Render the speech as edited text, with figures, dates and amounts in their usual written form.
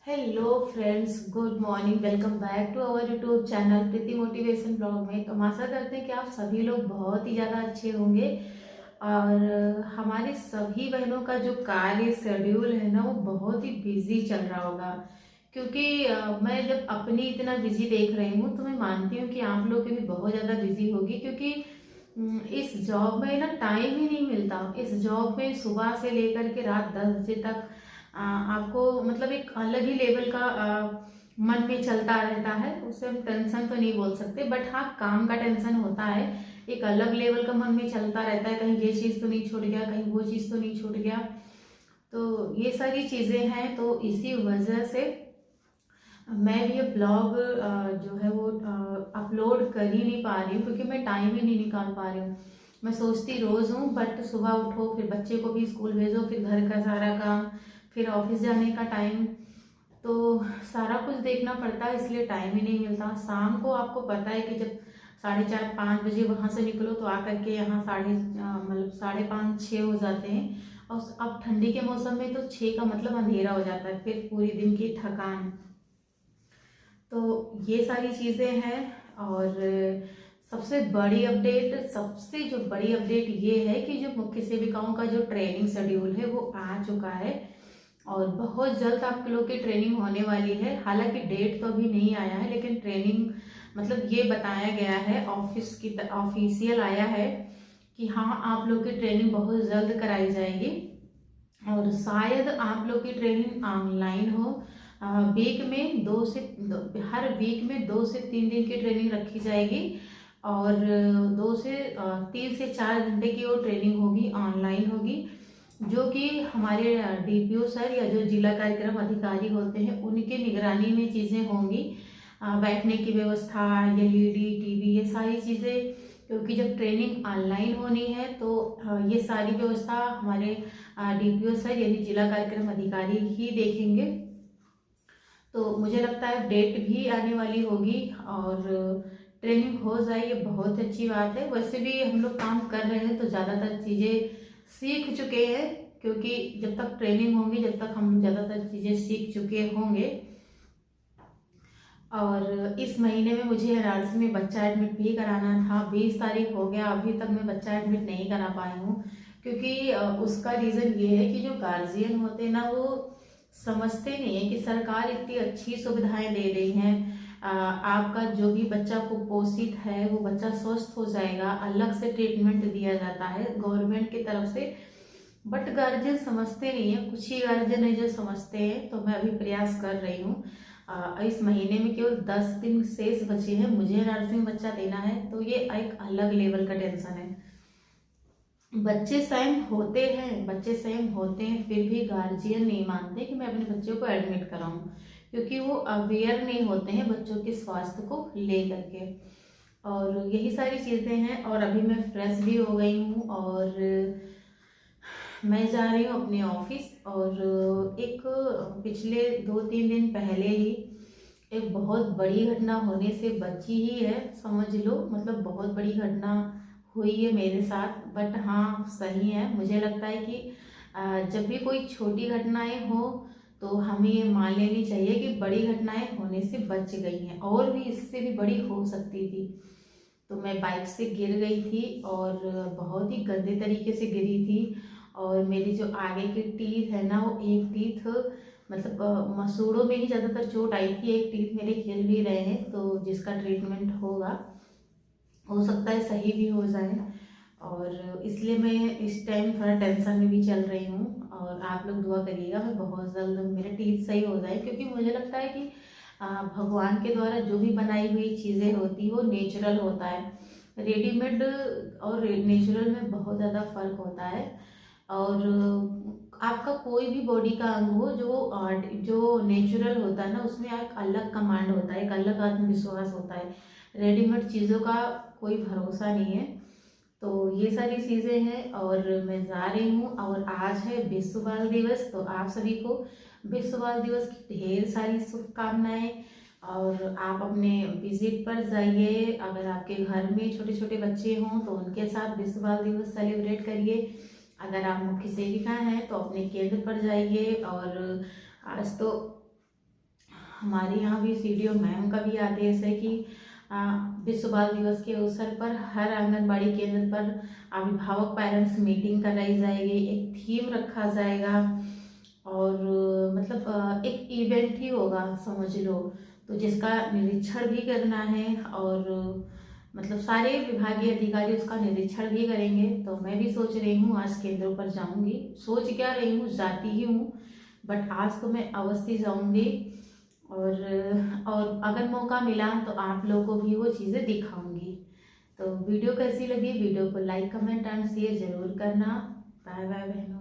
Hello friends, good morning. Welcome back to our YouTube channel Preeti motivation blog में। तो हम आशा करते हैं कि आप सभी लोग बहुत ही ज़्यादा अच्छे होंगे। और हमारी सभी बहनों का जो कार्य शेड्यूल है ना, वो बहुत ही बिजी चल रहा होगा। क्योंकि मैं जब अपनी इतना बिजी देख रही हूँ तो मैं मानती हूँ कि आप लोग की भी बहुत ज़्यादा बिजी होगी। क्योंकि इस जॉब में ना टाइम ही नहीं मिलता। इस जॉब में सुबह से लेकर के रात 10 बजे तक आपको मतलब एक अलग ही लेवल का मन में चलता रहता है। उसे हम टेंशन तो नहीं बोल सकते, बट हाँ, काम का टेंशन होता है। एक अलग लेवल का मन में चलता रहता है, कहीं ये चीज़ तो नहीं छूट गया, कहीं वो चीज़ तो नहीं छूट गया। तो ये सारी चीज़ें हैं, तो इसी वजह से मैं भी ये ब्लॉग जो है वो अपलोड कर ही नहीं पा रही हूँ, क्योंकि मैं टाइम ही नहीं निकाल पा रही हूँ। मैं सोचती रोज़ हूँ, बट सुबह उठो, फिर बच्चे को भी स्कूल भेजो, फिर घर का सारा काम, फिर ऑफिस जाने का टाइम, तो सारा कुछ देखना पड़ता है, इसलिए टाइम ही नहीं मिलता। शाम को आपको पता है कि जब 4:30-5 बजे वहाँ से निकलो तो आकर के यहाँ मतलब 5:30-6 हो जाते हैं। और अब ठंडी के मौसम में तो 6 का मतलब अंधेरा हो जाता है, फिर पूरी दिन की थकान। तो ये सारी चीज़ें हैं। और सबसे जो बड़ी अपडेट ये है कि जो मुख्य सेविकाओं का जो ट्रेनिंग शेड्यूल है वो आ चुका है। और बहुत जल्द आप लोग की ट्रेनिंग होने वाली है। हालांकि डेट तो अभी नहीं आया है, लेकिन ट्रेनिंग मतलब ये बताया गया है, ऑफिशियल आया है कि हाँ, आप लोग की ट्रेनिंग बहुत जल्द कराई जाएगी। और शायद आप लोग की ट्रेनिंग ऑनलाइन हो। वीक में हर वीक में 2 से 3 दिन की ट्रेनिंग रखी जाएगी। और 3 से 4 घंटे की वो ट्रेनिंग होगी, ऑनलाइन होगी। जो कि हमारे डीपीओ सर या जो जिला कार्यक्रम अधिकारी होते हैं उनके निगरानी में चीज़ें होंगी। बैठने की व्यवस्था, एलईडी टीवी, ये सारी चीज़ें। क्योंकि जब ट्रेनिंग ऑनलाइन होनी है तो ये सारी व्यवस्था हमारे डीपीओ सर यानी जिला कार्यक्रम अधिकारी ही देखेंगे। तो मुझे लगता है डेट भी आने वाली होगी और ट्रेनिंग हो जाए, ये बहुत अच्छी बात है। वैसे भी हम लोग काम कर रहे हैं तो ज़्यादातर चीज़ें सीख चुके हैं। क्योंकि जब तक ट्रेनिंग होगी, जब तक हम ज़्यादातर चीज़ें सीख चुके होंगे। और इस महीने में मुझे एनआरसी में बच्चा एडमिट भी कराना था। 20 तारीख हो गया, अभी तक मैं बच्चा एडमिट नहीं करा पाई हूँ। क्योंकि उसका रीज़न ये है कि जो गार्जियन होते हैं ना, वो समझते नहीं है कि सरकार इतनी अच्छी सुविधाएं दे रही हैं। आपका जो भी बच्चा कुपोषित है वो बच्चा स्वस्थ हो जाएगा, अलग से ट्रीटमेंट दिया जाता है गवर्नमेंट की तरफ से। बट गार्जियन समझते नहीं है, कुछ ही गार्जियन है जो समझते हैं। तो मैं अभी प्रयास कर रही हूँ। इस महीने में केवल 10 दिन शेष बचे हैं, मुझे नर्सिंग बच्चा देना है, तो ये एक अलग लेवल का टेंशन है। बच्चे सेम होते हैं, फिर भी गार्जियन नहीं मानते कि मैं अपने बच्चे को एडमिट कराऊं। क्योंकि वो अवेयर नहीं होते हैं बच्चों के स्वास्थ्य को लेकर के। और यही सारी चीज़ें हैं। और अभी मैं फ्रेश भी हो गई हूँ और मैं जा रही हूँ अपने ऑफिस। और एक पिछले 2-3 दिन पहले ही एक बहुत बड़ी घटना होने से बची ही है, समझ लो। मतलब बहुत बड़ी घटना हुई है मेरे साथ। बट हाँ, सही है, मुझे लगता है कि जब भी कोई छोटी घटनाएं हो तो हमें ये मान लेनी चाहिए कि बड़ी घटनाएं होने से बच गई हैं, और भी इससे भी बड़ी हो सकती थी। तो मैं बाइक से गिर गई थी और बहुत ही गंदे तरीके से गिरी थी। और मेरी जो आगे की टीथ है ना, वो एक टीथ मतलब मसूड़ों में ही ज़्यादातर चोट आई थी। एक टीथ मेरे हिल भी रहे हैं, तो जिसका ट्रीटमेंट होगा, हो सकता है सही भी हो जाए। और इसलिए मैं इस टाइम थोड़ा टेंशन में भी चल रही हूँ। और आप लोग दुआ करिएगा मैं बहुत जल्द मेरे टीथ सही हो जाए। क्योंकि मुझे लगता है कि भगवान के द्वारा जो भी बनाई हुई चीज़ें होती वो नेचुरल होता है। रेडीमेड और नेचुरल में बहुत ज़्यादा फर्क होता है। और आपका कोई भी बॉडी का अंग हो, जो नेचुरल होता है ना, उसमें एक अलग कमांड होता है, एक अलग आत्मविश्वास होता है। रेडीमेड चीज़ों का कोई भरोसा नहीं है। तो ये सारी चीज़ें हैं। और मैं जा रही हूँ। और आज है विश्व बाल दिवस, तो आप सभी को विश्व बाल दिवस की ढेर सारी शुभकामनाएं। और आप अपने विजिट पर जाइए। अगर आपके घर में छोटे छोटे बच्चे हों तो उनके साथ विश्व बाल दिवस सेलिब्रेट करिए। अगर आप मुख्य सेविका हैं तो अपने केंद्र पर जाइए। और आज तो हमारे यहाँ भी सीडीओ मैम का भी आदेश है कि विश्व बाल दिवस के अवसर पर हर आंगनबाड़ी केंद्र पर अभिभावक पेरेंट्स मीटिंग कराई जाएगी, एक थीम रखा जाएगा और मतलब एक इवेंट ही होगा समझ लो, तो जिसका निरीक्षण भी करना है और मतलब सारे विभागीय अधिकारी उसका निरीक्षण भी करेंगे। तो मैं भी सोच रही हूँ आज केंद्रों पर जाऊंगी, सोच क्या रही हूँ, जाती ही हूँ, बट आज तो मैं अवश्य जाऊंगी और अगर मौका मिला तो आप लोगों को भी वो चीज़ें दिखाऊंगी। तो वीडियो कैसी लगी, वीडियो को लाइक कमेंट एंड शेयर जरूर करना। बाय बाय बहनों।